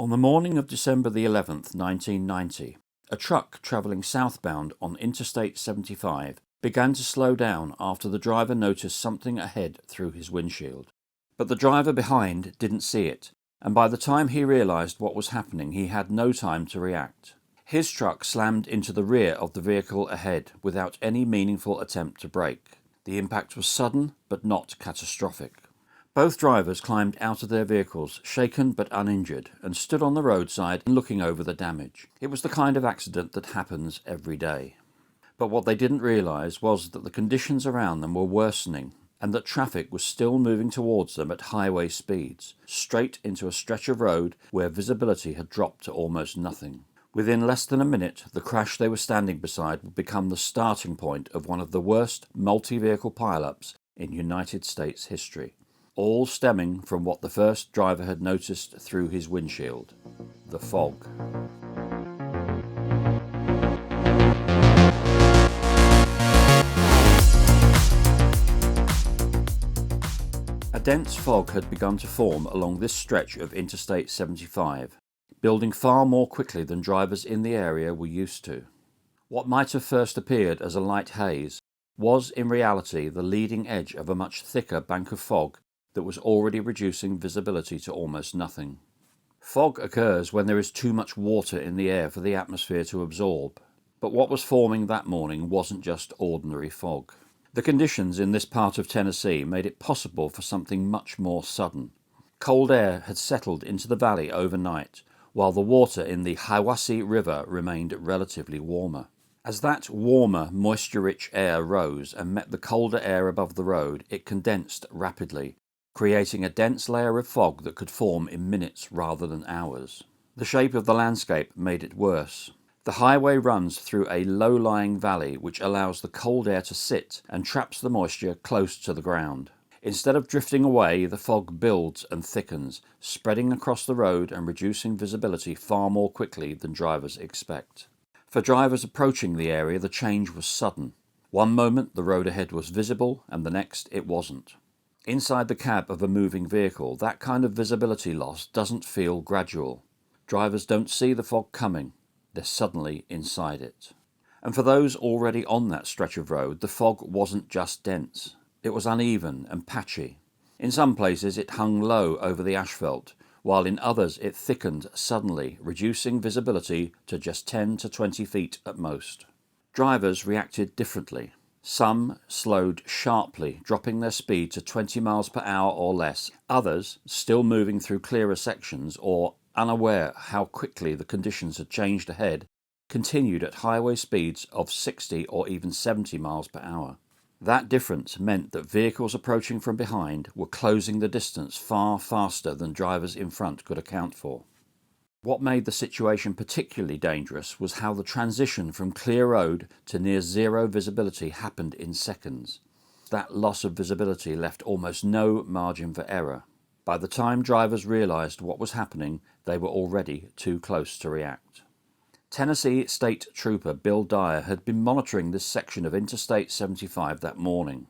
On the morning of December the 11th, 1990, a truck travelling southbound on Interstate 75 began to slow down after the driver noticed something ahead through his windshield. But the driver behind didn't see it, and by the time he realised what was happening, he had no time to react. His truck slammed into the rear of the vehicle ahead without any meaningful attempt to brake. The impact was sudden but not catastrophic. Both drivers climbed out of their vehicles, shaken but uninjured, and stood on the roadside looking over the damage. It was the kind of accident that happens every day. But what they didn't realise was that the conditions around them were worsening, and that traffic was still moving towards them at highway speeds, straight into a stretch of road where visibility had dropped to almost nothing. Within less than a minute, the crash they were standing beside would become the starting point of one of the worst multi-vehicle pileups in United States history, all stemming from what the first driver had noticed through his windshield: the fog. A dense fog had begun to form along this stretch of Interstate 75, building far more quickly than drivers in the area were used to. What might have first appeared as a light haze was in reality the leading edge of a much thicker bank of fog that was already reducing visibility to almost nothing. Fog occurs when there is too much water in the air for the atmosphere to absorb, but what was forming that morning wasn't just ordinary fog. The conditions in this part of Tennessee made it possible for something much more sudden. Cold air had settled into the valley overnight, while the water in the Hiwassee River remained relatively warmer. As that warmer, moisture-rich air rose and met the colder air above the road, it condensed rapidly, creating a dense layer of fog that could form in minutes rather than hours. The shape of the landscape made it worse. The highway runs through a low-lying valley which allows the cold air to sit and traps the moisture close to the ground. Instead of drifting away, the fog builds and thickens, spreading across the road and reducing visibility far more quickly than drivers expect. For drivers approaching the area, the change was sudden. One moment the road ahead was visible, and the next it wasn't. Inside the cab of a moving vehicle, that kind of visibility loss doesn't feel gradual. Drivers don't see the fog coming. They're suddenly inside it. And for those already on that stretch of road, the fog wasn't just dense. It was uneven and patchy. In some places it hung low over the asphalt, while in others it thickened suddenly, reducing visibility to just 10 to 20 feet at most. Drivers reacted differently. Some slowed sharply, dropping their speed to 20 miles per hour or less. Others, still moving through clearer sections or unaware how quickly the conditions had changed ahead, continued at highway speeds of 60 or even 70 miles per hour. That difference meant that vehicles approaching from behind were closing the distance far faster than drivers in front could account for. What made the situation particularly dangerous was how the transition from clear road to near zero visibility happened in seconds. That loss of visibility left almost no margin for error. By the time drivers realised what was happening, they were already too close to react. Tennessee State Trooper Bill Dyer had been monitoring this section of Interstate 75 that morning.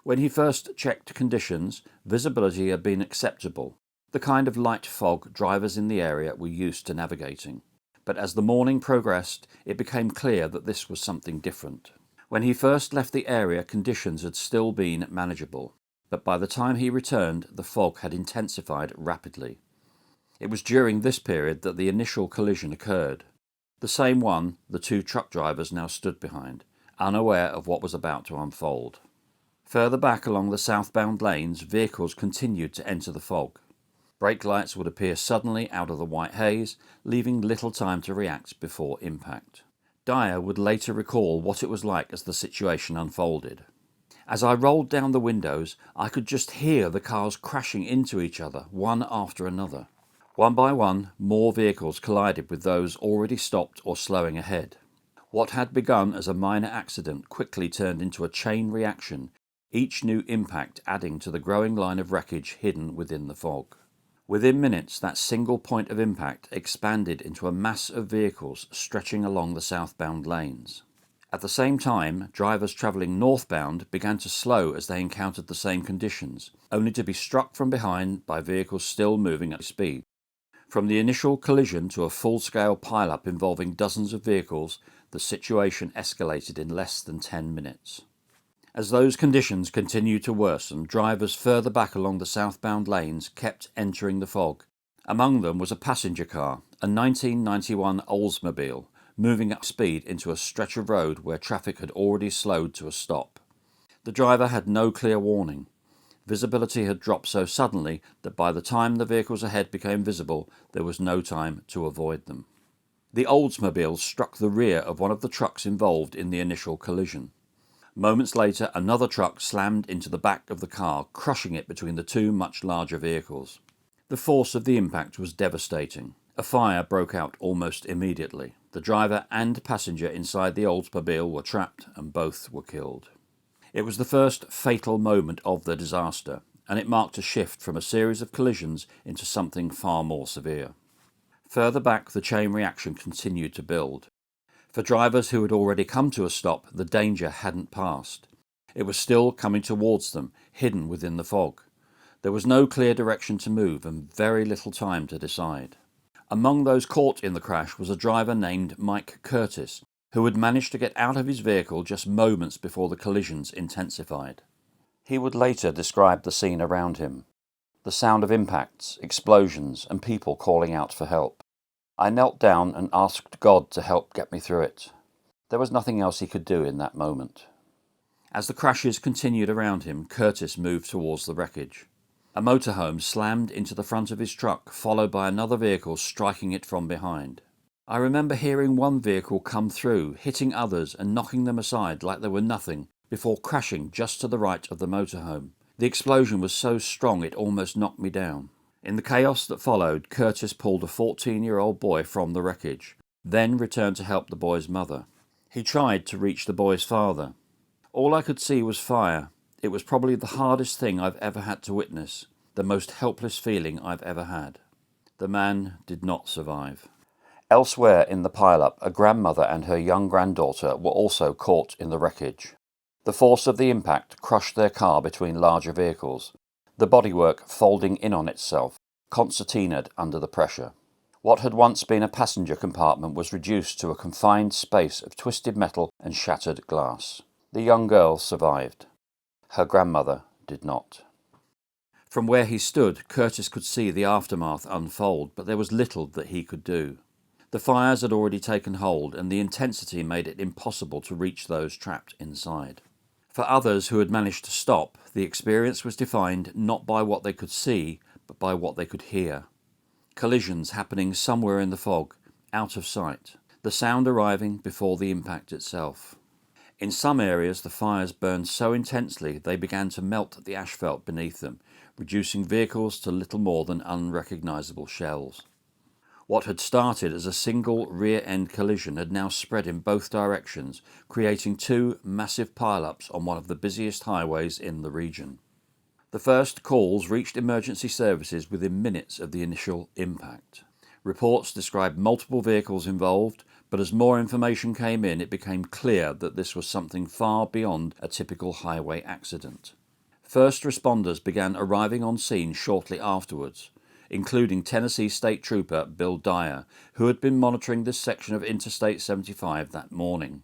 When he first checked conditions, visibility had been acceptable, the kind of light fog drivers in the area were used to navigating. But as the morning progressed, it became clear that this was something different. When he first left the area, conditions had still been manageable, but by the time he returned, the fog had intensified rapidly. It was during this period that the initial collision occurred, the same one the two truck drivers now stood behind, unaware of what was about to unfold. Further back along the southbound lanes, vehicles continued to enter the fog. Brake lights would appear suddenly out of the white haze, leaving little time to react before impact. Dyer would later recall what it was like as the situation unfolded. As I rolled down the windows, I could just hear the cars crashing into each other, one after another. One by one, more vehicles collided with those already stopped or slowing ahead. What had begun as a minor accident quickly turned into a chain reaction, each new impact adding to the growing line of wreckage hidden within the fog. Within minutes, that single point of impact expanded into a mass of vehicles stretching along the southbound lanes. At the same time, drivers travelling northbound began to slow as they encountered the same conditions, only to be struck from behind by vehicles still moving at speed. From the initial collision to a full-scale pileup involving dozens of vehicles, the situation escalated in less than 10 minutes. As those conditions continued to worsen, drivers further back along the southbound lanes kept entering the fog. Among them was a passenger car, a 1991 Oldsmobile, moving at speed into a stretch of road where traffic had already slowed to a stop. The driver had no clear warning. Visibility had dropped so suddenly that by the time the vehicles ahead became visible, there was no time to avoid them. The Oldsmobile struck the rear of one of the trucks involved in the initial collision. Moments later, another truck slammed into the back of the car, crushing it between the two much larger vehicles. The force of the impact was devastating. A fire broke out almost immediately. The driver and passenger inside the Oldsmobile were trapped and both were killed. It was the first fatal moment of the disaster, and it marked a shift from a series of collisions into something far more severe. Further back, the chain reaction continued to build. For drivers who had already come to a stop, the danger hadn't passed. It was still coming towards them, hidden within the fog. There was no clear direction to move and very little time to decide. Among those caught in the crash was a driver named Mike Curtis, who had managed to get out of his vehicle just moments before the collisions intensified. He would later describe the scene around him. The sound of impacts, explosions, and people calling out for help. I knelt down and asked God to help get me through it. There was nothing else he could do in that moment. As the crashes continued around him, Curtis moved towards the wreckage. A motorhome slammed into the front of his truck, followed by another vehicle striking it from behind. I remember hearing one vehicle come through, hitting others and knocking them aside like they were nothing, before crashing just to the right of the motorhome. The explosion was so strong it almost knocked me down. In the chaos that followed, Curtis pulled a 14-year-old boy from the wreckage, then returned to help the boy's mother. He tried to reach the boy's father. All I could see was fire. It was probably the hardest thing I've ever had to witness, the most helpless feeling I've ever had. The man did not survive. Elsewhere in the pileup, a grandmother and her young granddaughter were also caught in the wreckage. The force of the impact crushed their car between larger vehicles, the bodywork folding in on itself, concertinaed under the pressure. What had once been a passenger compartment was reduced to a confined space of twisted metal and shattered glass. The young girl survived. Her grandmother did not. From where he stood, Curtis could see the aftermath unfold, but there was little that he could do. The fires had already taken hold, and the intensity made it impossible to reach those trapped inside. For others who had managed to stop, the experience was defined not by what they could see, but by what they could hear. Collisions happening somewhere in the fog, out of sight. The sound arriving before the impact itself. In some areas, the fires burned so intensely they began to melt the asphalt beneath them, reducing vehicles to little more than unrecognisable shells. What had started as a single rear-end collision had now spread in both directions, creating two massive pile-ups on one of the busiest highways in the region. The first calls reached emergency services within minutes of the initial impact. Reports described multiple vehicles involved, but as more information came in, it became clear that this was something far beyond a typical highway accident. First responders began arriving on scene shortly afterwards, including Tennessee State Trooper Bill Dyer, who had been monitoring this section of Interstate 75 that morning.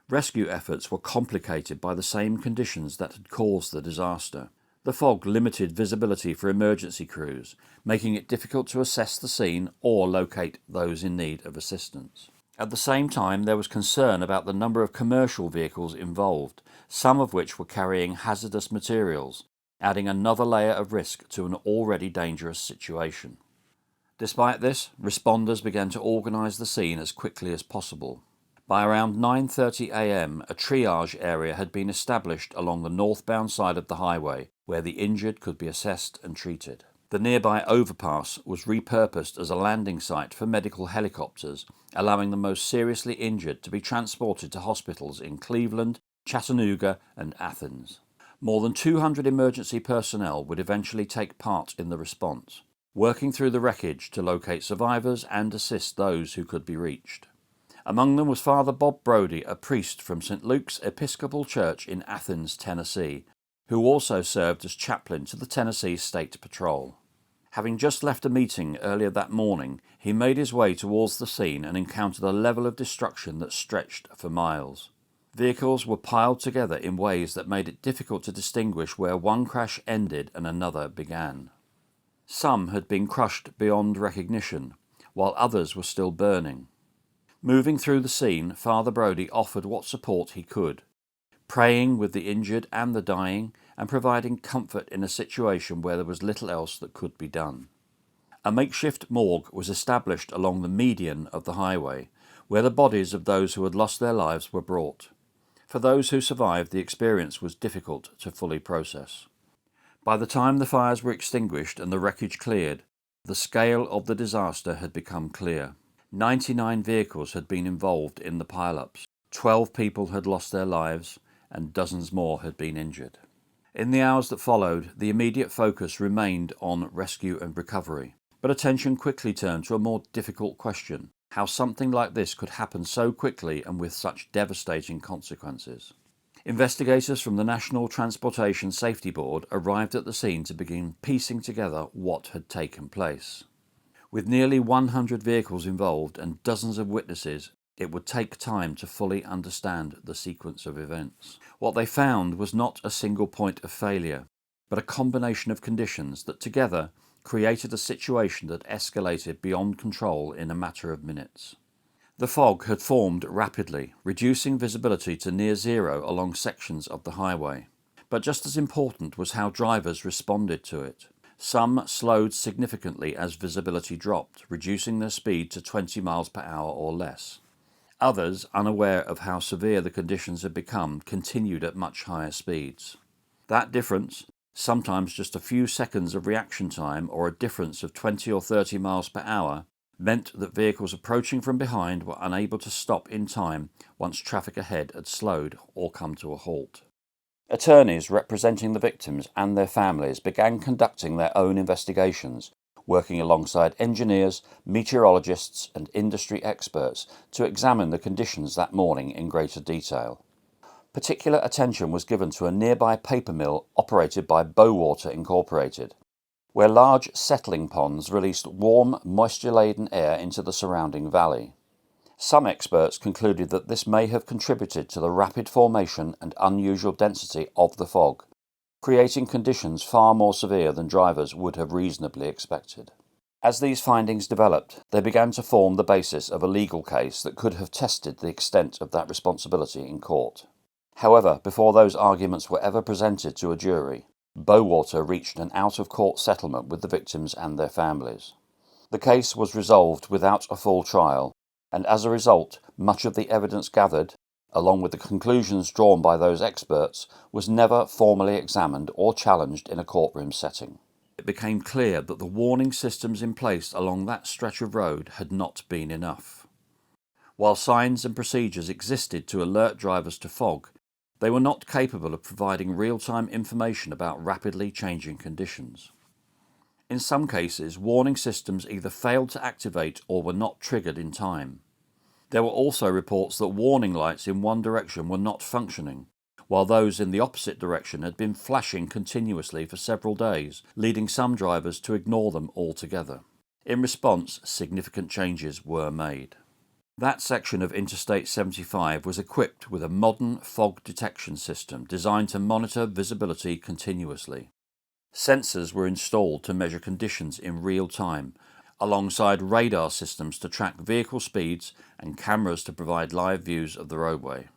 Rescue efforts were complicated by the same conditions that had caused the disaster. The fog limited visibility for emergency crews, making it difficult to assess the scene or locate those in need of assistance. At the same time, there was concern about the number of commercial vehicles involved, some of which were carrying hazardous materials, adding another layer of risk to an already dangerous situation. Despite this, responders began to organise the scene as quickly as possible. By around 9:30 a.m, a triage area had been established along the northbound side of the highway, where the injured could be assessed and treated. The nearby overpass was repurposed as a landing site for medical helicopters, allowing the most seriously injured to be transported to hospitals in Cleveland, Chattanooga, and Athens. More than 200 emergency personnel would eventually take part in the response, working through the wreckage to locate survivors and assist those who could be reached. Among them was Father Bob Brody, a priest from St. Luke's Episcopal Church in Athens, Tennessee, who also served as chaplain to the Tennessee State Patrol. Having just left a meeting earlier that morning, he made his way towards the scene and encountered a level of destruction that stretched for miles. Vehicles were piled together in ways that made it difficult to distinguish where one crash ended and another began. Some had been crushed beyond recognition, while others were still burning. Moving through the scene, Father Brodie offered what support he could, praying with the injured and the dying, and providing comfort in a situation where there was little else that could be done. A makeshift morgue was established along the median of the highway, where the bodies of those who had lost their lives were brought. For those who survived, the experience was difficult to fully process. By the time the fires were extinguished and the wreckage cleared, the scale of the disaster had become clear. 99 vehicles had been involved in the pileups, 12 people had lost their lives, and dozens more had been injured. In the hours that followed, the immediate focus remained on rescue and recovery, but attention quickly turned to a more difficult question: how something like this could happen so quickly and with such devastating consequences. Investigators from the National Transportation Safety Board arrived at the scene to begin piecing together what had taken place. With nearly 100 vehicles involved and dozens of witnesses, it would take time to fully understand the sequence of events. What they found was not a single point of failure, but a combination of conditions that together created a situation that escalated beyond control in a matter of minutes. The fog had formed rapidly, reducing visibility to near zero along sections of the highway. But just as important was how drivers responded to it. Some slowed significantly as visibility dropped, reducing their speed to 20 miles per hour or less. Others, unaware of how severe the conditions had become, continued at much higher speeds. That difference, sometimes just a few seconds of reaction time or a difference of 20 or 30 miles per hour, meant that vehicles approaching from behind were unable to stop in time once traffic ahead had slowed or come to a halt. Attorneys representing the victims and their families began conducting their own investigations, working alongside engineers, meteorologists and industry experts to examine the conditions that morning in greater detail. Particular attention was given to a nearby paper mill operated by Bowater Incorporated, where large settling ponds released warm, moisture-laden air into the surrounding valley. Some experts concluded that this may have contributed to the rapid formation and unusual density of the fog, creating conditions far more severe than drivers would have reasonably expected. As these findings developed, they began to form the basis of a legal case that could have tested the extent of that responsibility in court. However, before those arguments were ever presented to a jury, Bowater reached an out-of-court settlement with the victims and their families. The case was resolved without a full trial, and as a result, much of the evidence gathered, along with the conclusions drawn by those experts, was never formally examined or challenged in a courtroom setting. It became clear that the warning systems in place along that stretch of road had not been enough. While signs and procedures existed to alert drivers to fog, they were not capable of providing real-time information about rapidly changing conditions. In some cases, warning systems either failed to activate or were not triggered in time. There were also reports that warning lights in one direction were not functioning, while those in the opposite direction had been flashing continuously for several days, leading some drivers to ignore them altogether. In response, significant changes were made. That section of Interstate 75 was equipped with a modern fog detection system designed to monitor visibility continuously. Sensors were installed to measure conditions in real time, alongside radar systems to track vehicle speeds and cameras to provide live views of the roadway.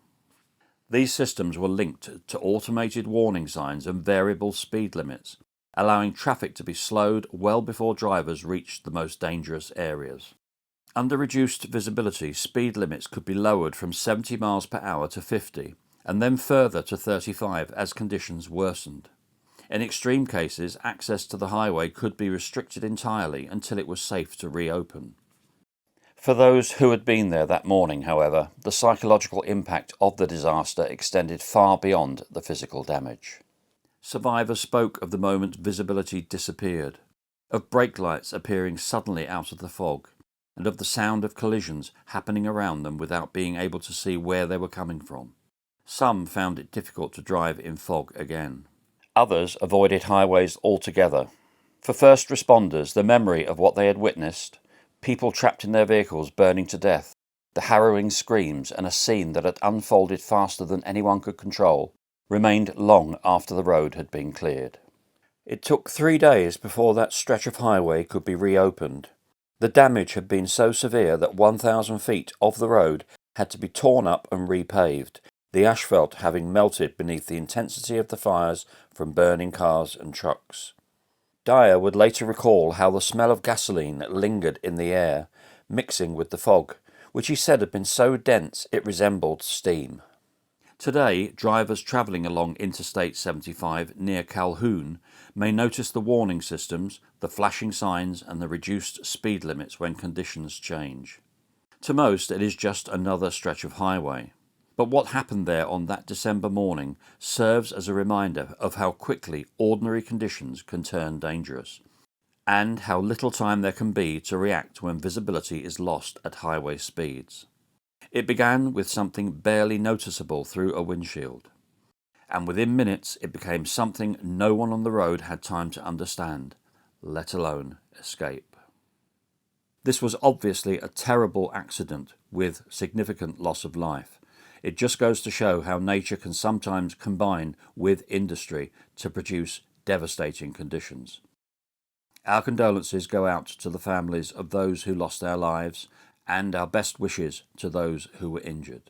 These systems were linked to automated warning signs and variable speed limits, allowing traffic to be slowed well before drivers reached the most dangerous areas. Under reduced visibility, speed limits could be lowered from 70 miles per hour to 50, and then further to 35 as conditions worsened. In extreme cases, access to the highway could be restricted entirely until it was safe to reopen. For those who had been there that morning, however, the psychological impact of the disaster extended far beyond the physical damage. Survivors spoke of the moment visibility disappeared, of brake lights appearing suddenly out of the fog, and of the sound of collisions happening around them without being able to see where they were coming from. Some found it difficult to drive in fog again. Others avoided highways altogether. For first responders, the memory of what they had witnessed, people trapped in their vehicles burning to death, the harrowing screams and a scene that had unfolded faster than anyone could control, remained long after the road had been cleared. It took 3 days before that stretch of highway could be reopened. The damage had been so severe that 1,000 feet of the road had to be torn up and repaved, the asphalt having melted beneath the intensity of the fires from burning cars and trucks. Dyer would later recall how the smell of gasoline lingered in the air, mixing with the fog, which he said had been so dense it resembled steam. Today, drivers travelling along Interstate 75 near Calhoun may notice the warning systems, the flashing signs and the reduced speed limits when conditions change. To most, it is just another stretch of highway. But what happened there on that December morning serves as a reminder of how quickly ordinary conditions can turn dangerous, and how little time there can be to react when visibility is lost at highway speeds. It began with something barely noticeable through a windshield, and within minutes it became something no one on the road had time to understand, let alone escape. This was obviously a terrible accident with significant loss of life. It just goes to show how nature can sometimes combine with industry to produce devastating conditions. Our condolences go out to the families of those who lost their lives, and our best wishes to those who were injured.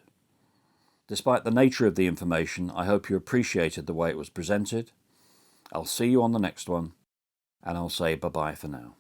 Despite the nature of the information, I hope you appreciated the way it was presented. I'll see you on the next one, and I'll say bye-bye for now.